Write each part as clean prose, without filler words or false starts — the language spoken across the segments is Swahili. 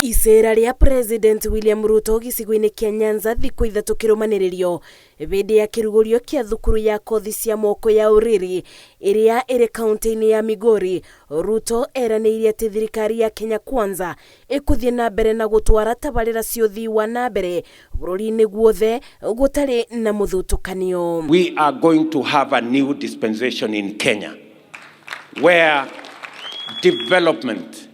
Icera ria President William Ruto gicigo-inĩ kia Nyanza thikũ ithatũ kĩrũmanĩrĩrio hĩndĩ ya kĩrugũrio kĩa thukuru ya kothi cia moko ya ũrĩrĩ ĩrĩa ĩrĩ kaunti-inĩ ya Migori. Ruto eranĩire atĩ thirikari ya Kenya Kwanza ĩkũthiĩ na mbere na gũtwara tabarĩra cia ũthii wa na mbere bũrũri-inĩ guothe gũtarĩ na mũthutũkanio. We are going to have a new dispensation in Kenya where development,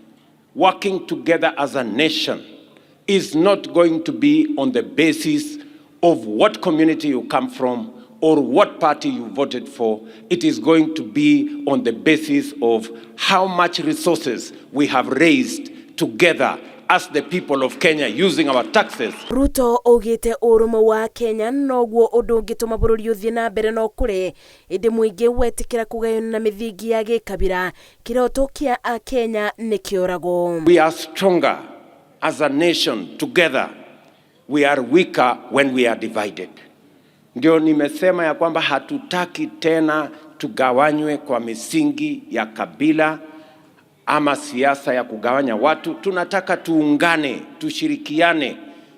working together as a nation, is not going to be on the basis of what community you come from or what party you voted for. It is going to be on the basis of how much resources we have raised together as the people of Kenya using our taxes. Ruto ogete ũrũmwe wa Kenya noguo ũndũ ũngĩtũma bũrũri ũthiĩ na mbere no kũre ĩndĩ mũingĩ wetikĩra kũgayana na mĩthingi ya gĩkabira kĩroto kĩa Akenya nĩ kĩoragwo. We are stronger as a nation together. We are weaker when we are divided. Ndio nimesema ya kwamba hatutaki tena tugawanywe kwa misingi ya kabila ama siasa ya kugawanya watu. Tunataka tuungane, tushirikiane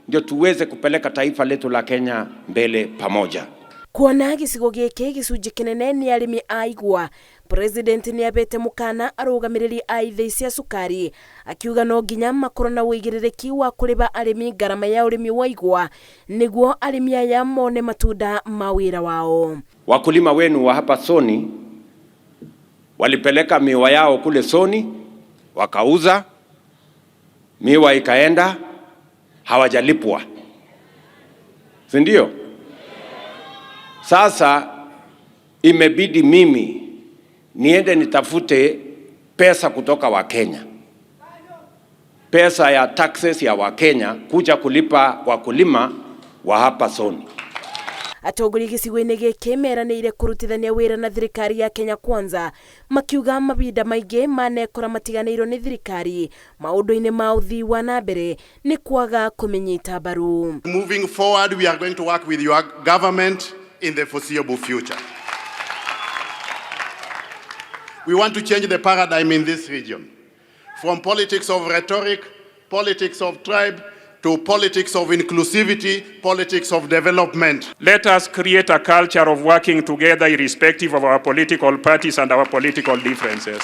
ndio tuweze kupeleka taifa letu la Kenya mbele pamoja. Kuona gĩcigo gĩkĩ gĩcunjĩ kĩnene nĩ arĩmi a igwa, President nĩ abete mũkana arũgamĩrĩri a ithĩi cia cukari akiuga no nginya makorwo na ũigĩrĩrĩki wa kũrĩha arĩmi ngarama ya ũrĩmi wa igwa nĩguo arĩmi aya mone matunda ma wĩra wao. Wakulima wenu wa hapa Soni walipeleka miwa yao kule Soni, wakauza, miwa ikaenda, hawajalipwa. Si ndio? Sasa imebidi mimi niende nitafute pesa kutoka wa Kenya. Pesa ya taxes ya wa Kenya kuja kulipa wakulima wa hapa Soni. Atongori gĩcigo-inĩ gĩkĩ meranĩire kũrutithania wĩra na thirikari ya Kenya Kwanza makiuga mabinda maingĩ manekora matiganĩirwo nĩ thirikari maũndũ-inĩ ma ũthii wa na mbere nĩ kwaga kũmenyita mbaru. Moving forward, we are going to work with your government in the foreseeable future. We want to change the paradigm in this region from politics of rhetoric, politics of tribe, to politics of inclusivity, politics of development. Let us create a culture of working together irrespective of our political parties and our political differences.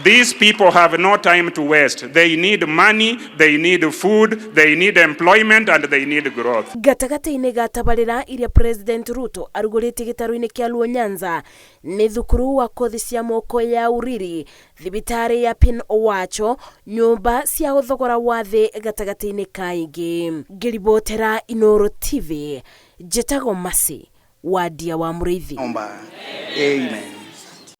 These people have no time to waste. They need money, they need food, they need employment, and they need growth. Gatagata-inĩ ga tabarĩra iria President Ruto arugũrĩte gĩtarũ-inĩ kĩa Luo Nyanza nĩ thukuru wa kothi cia moko ya ũrĩrĩ, thibitarĩ ya Pin Owacho, nyũmba cia gũthogora wa thĩ gatagata-inĩ ka ingĩ. Ngĩribotera Inooro TV, njĩtagwo Masi wa Ndia wa Mũrĩithi. Amen.